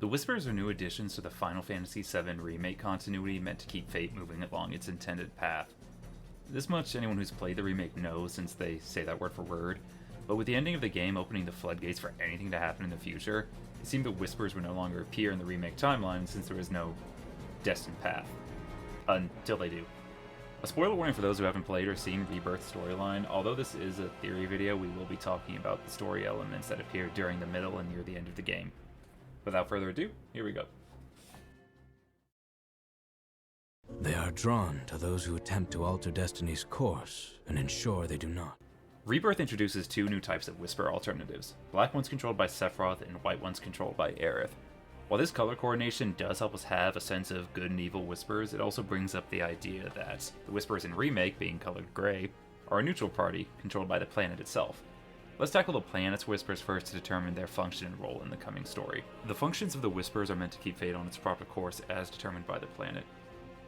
The Whispers are new additions to the Final Fantasy VII Remake continuity meant to keep Fate moving along its intended path. This much anyone who's played the remake knows, since they say that word for word, but with the ending of the game opening the floodgates for anything to happen in the future, it seemed the Whispers would no longer appear in the remake timeline since there was no destined path. Until they do. A spoiler warning for those who haven't played or seen Rebirth's storyline, although this is a theory video, we will be talking about the story elements that appear during the middle and near the end of the game. Without further ado, here we go. They are drawn to those who attempt to alter destiny's course and ensure they do not. Rebirth introduces two new types of Whisper alternatives, black ones controlled by Sephiroth and white ones controlled by Aerith. While this color coordination does help us have a sense of good and evil Whispers, it also brings up the idea that the Whispers in Remake, being colored gray, are a neutral party controlled by the planet itself. Let's tackle the planet's Whispers first to determine their function and role in the coming story. The functions of the Whispers are meant to keep Fate on its proper course as determined by the planet.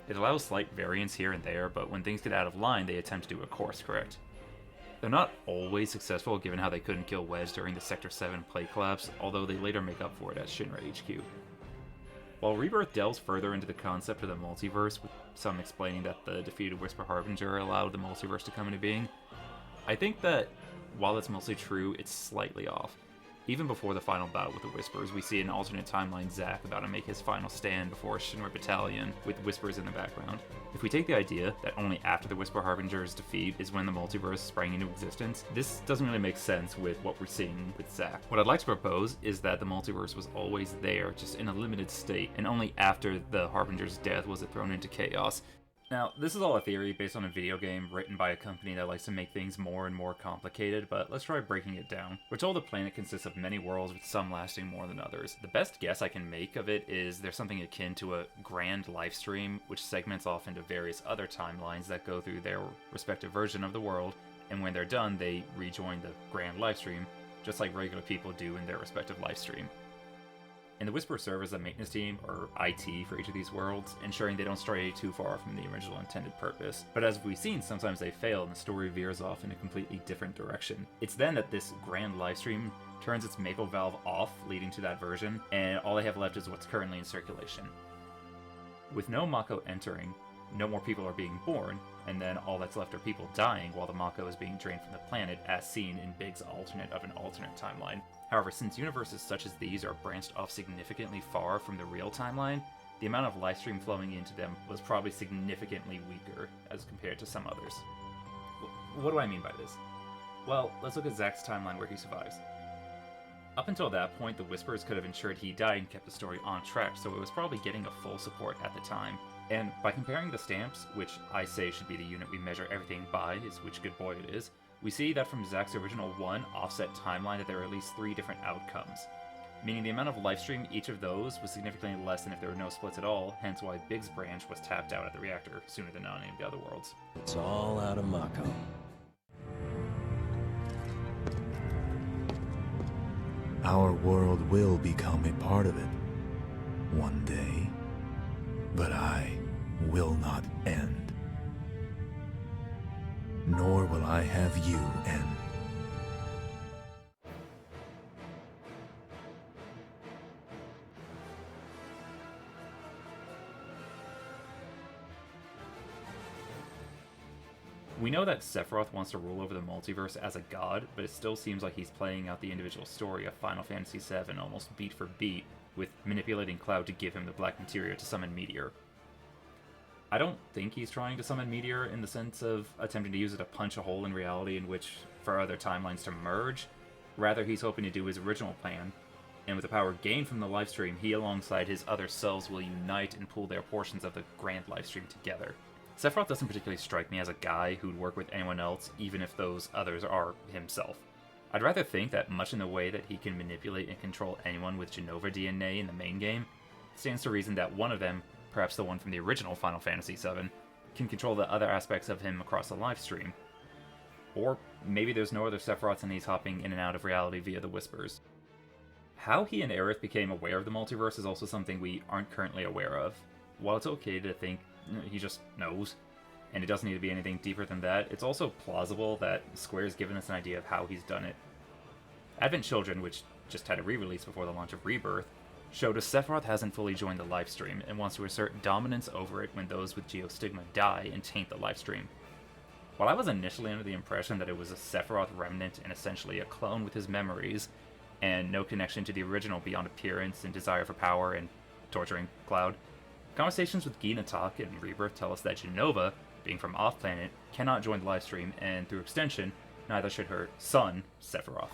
It allows slight variance here and there, but when things get out of line, they attempt to do a course correct. They're not always successful given how they couldn't kill Wedge during the Sector 7 plate collapse, although they later make up for it at Shinra HQ. While Rebirth delves further into the concept of the multiverse, with some explaining that the defeated Whisper Harbinger allowed the multiverse to come into being, I think that while it's mostly true, it's slightly off. Even before the final bout with the Whispers, we see an alternate timeline Zack about to make his final stand before a Shinra battalion, with Whispers in the background. If we take the idea that only after the Whisper Harbinger's defeat is when the multiverse sprang into existence, this doesn't really make sense with what we're seeing with Zack. What I'd like to propose is that the multiverse was always there, just in a limited state, and only after the Harbinger's death was it thrown into chaos. Now, this is all a theory based on a video game written by a company that likes to make things more and more complicated, but let's try breaking it down. We're told the planet consists of many worlds, with some lasting more than others. The best guess I can make of it is there's something akin to a grand Lifestream, which segments off into various other timelines that go through their respective version of the world, and when they're done, they rejoin the grand Lifestream, just like regular people do in their respective Lifestream. And the Whisper serve as a maintenance team, or IT, for each of these worlds, ensuring they don't stray too far from the original intended purpose. But as we've seen, sometimes they fail and the story veers off in a completely different direction. It's then that this grand livestream turns its Mako valve off, leading to that version, and all they have left is what's currently in circulation. With no Mako entering, no more people are being born, and then all that's left are people dying while the Mako is being drained from the planet, as seen in Big's alternate of an alternate timeline. However, since universes such as these are branched off significantly far from the real timeline, the amount of Lifestream flowing into them was probably significantly weaker as compared to some others. What do I mean by this? Well, let's look at Zack's timeline where he survives. Up until that point, the Whispers could have ensured he died and kept the story on track, so it was probably getting a full support at the time. And by comparing the stamps, which I say should be the unit we measure everything by, is which good boy it is, we see that from Zack's original one offset timeline that there are at least 3 different outcomes. Meaning the amount of Lifestream each of those was significantly less than if there were no splits at all, hence why Big's branch was tapped out at the reactor sooner than any of the other worlds. It's all out of Mako. Our world will become a part of it one day, but I will not end. Nor will I have you end. We know that Sephiroth wants to rule over the multiverse as a god, but it still seems like he's playing out the individual story of Final Fantasy VII almost beat for beat, with manipulating Cloud to give him the black materia to summon Meteor. I don't think he's trying to summon Meteor in the sense of attempting to use it to punch a hole in reality in which for other timelines to merge. Rather, he's hoping to do his original plan, and with the power gained from the Lifestream, he alongside his other selves will unite and pool their portions of the grand Lifestream together. Sephiroth doesn't particularly strike me as a guy who'd work with anyone else, even if those others are himself. I'd rather think that much in the way that he can manipulate and control anyone with Genova DNA in the main game, stands to reason that one of them, perhaps the one from the original Final Fantasy VII, can control the other aspects of him across the Lifestream. Or maybe there's no other Sephiroths and he's hopping in and out of reality via the Whispers. How he and Aerith became aware of the multiverse is also something we aren't currently aware of. While it's okay to think he just knows, and it doesn't need to be anything deeper than that, it's also plausible that Square's given us an idea of how he's done it. Advent Children, which just had a re-release before the launch of Rebirth, showed us Sephiroth hasn't fully joined the Lifestream and wants to assert dominance over it when those with Geostigma die and taint the Lifestream. While I was initially under the impression that it was a Sephiroth remnant and essentially a clone with his memories, and no connection to the original beyond appearance and desire for power and torturing Cloud, conversations with Gina Talk and Rebirth tell us that Genova, being from off-planet, cannot join the Lifestream, and through extension, neither should her son, Sephiroth.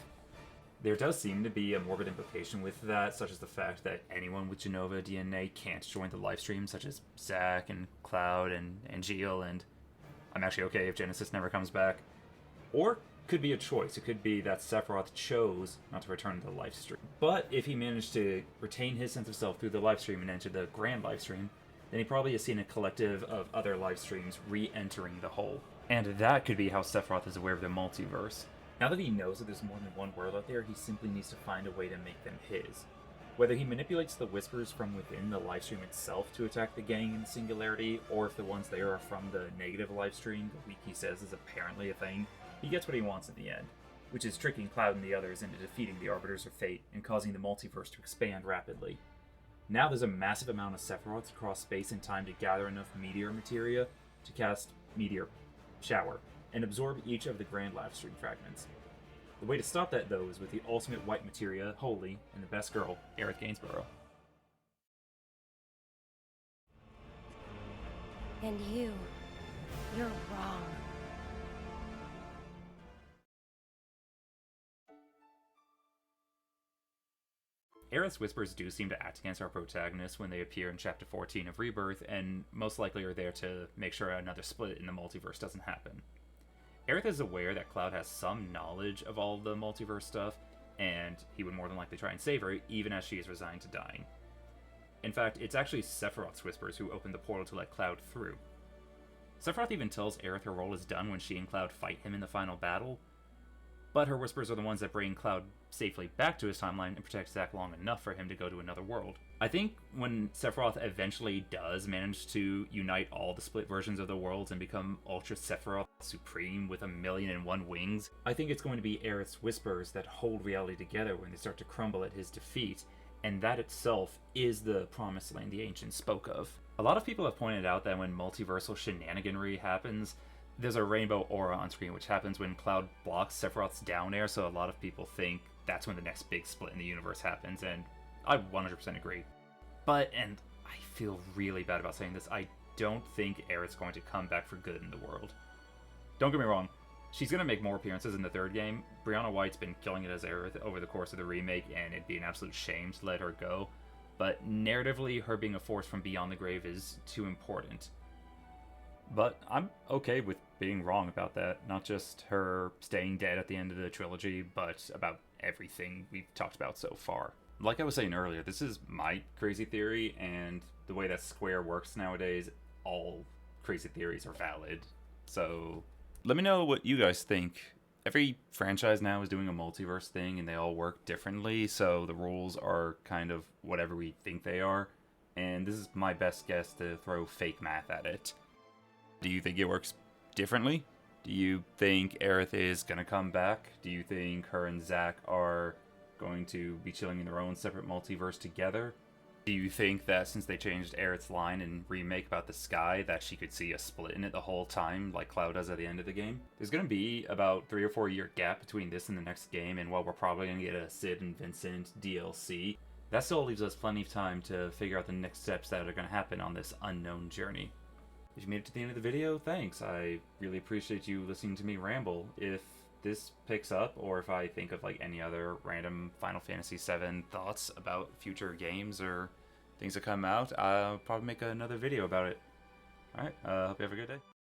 There does seem to be a morbid implication with that, such as the fact that anyone with Genova DNA can't join the Lifestream, such as Zack and Cloud and Geo, and I'm actually okay if Genesis never comes back. Or could be a choice. It could be that Sephiroth chose not to return to the Lifestream. But if he managed to retain his sense of self through the Lifestream and enter the Grand Lifestream, then he probably has seen a collective of other Lifestreams re-entering the whole. And that could be how Sephiroth is aware of the multiverse. Now that he knows that there's more than one world out there, he simply needs to find a way to make them his. Whether he manipulates the Whispers from within the Lifestream itself to attack the gang in Singularity, or if the ones there are from the negative Lifestream, the weak he says is apparently a thing, he gets what he wants in the end, which is tricking Cloud and the others into defeating the Arbiters of Fate and causing the multiverse to expand rapidly. Now there's a massive amount of Sephiroths across space and time to gather enough meteor materia to cast Meteor Shower and absorb each of the Grand Lifestream fragments. The way to stop that, though, is with the ultimate white materia, Holy, and the best girl, Aerith Gainsborough. And you're wrong. Aerith's whispers do seem to act against our protagonists when they appear in Chapter 14 of Rebirth, and most likely are there to make sure another split in the multiverse doesn't happen. Aerith is aware that Cloud has some knowledge of all the multiverse stuff, and he would more than likely try and save her, even as she is resigned to dying. In fact, it's actually Sephiroth's whispers who opened the portal to let Cloud through. Sephiroth even tells Aerith her role is done when she and Cloud fight him in the final battle, but her whispers are the ones that bring Cloud safely back to his timeline and protect Zack long enough for him to go to another world. I think when Sephiroth eventually does manage to unite all the split versions of the worlds and become Ultra Sephiroth Supreme with 1,000,001 wings, I think it's going to be Aerith's whispers that hold reality together when they start to crumble at his defeat, and that itself is the promised land the ancients spoke of. A lot of people have pointed out that when multiversal shenaniganry happens, there's a rainbow aura on screen, which happens when Cloud blocks Sephiroth's down air, so a lot of people think that's when the next big split in the universe happens, and I 100% agree. But, and I feel really bad about saying this, I don't think Aerith's going to come back for good in the world. Don't get me wrong, she's going to make more appearances in the third game. Brianna White's been killing it as Aerith over the course of the remake, and it'd be an absolute shame to let her go. But narratively, her being a force from beyond the grave is too important. But I'm okay with being wrong about that. Not just her staying dead at the end of the trilogy, but about everything we've talked about so far. Like I was saying earlier, this is my crazy theory, and the way that Square works nowadays, all crazy theories are valid. So let me know what you guys think. Every franchise now is doing a multiverse thing, and they all work differently, so the rules are kind of whatever we think they are. And this is my best guess to throw fake math at it. Do you think it works differently? Do you think Aerith is going to come back? Do you think her and Zack are going to be chilling in their own separate multiverse together? Do you think that since they changed Aerith's line in Remake about the sky, that she could see a split in it the whole time, like Cloud does at the end of the game? There's going to be about 3 or 4 year gap between this and the next game, and while we're probably going to get a Sid and Vincent DLC, that still leaves us plenty of time to figure out the next steps that are going to happen on this unknown journey. If you made it to the end of the video, thanks. I really appreciate you listening to me ramble. If this picks up, or if I think of like any other random Final Fantasy VII thoughts about future games or things that come out, I'll probably make another video about it. Alright, hope you have a good day.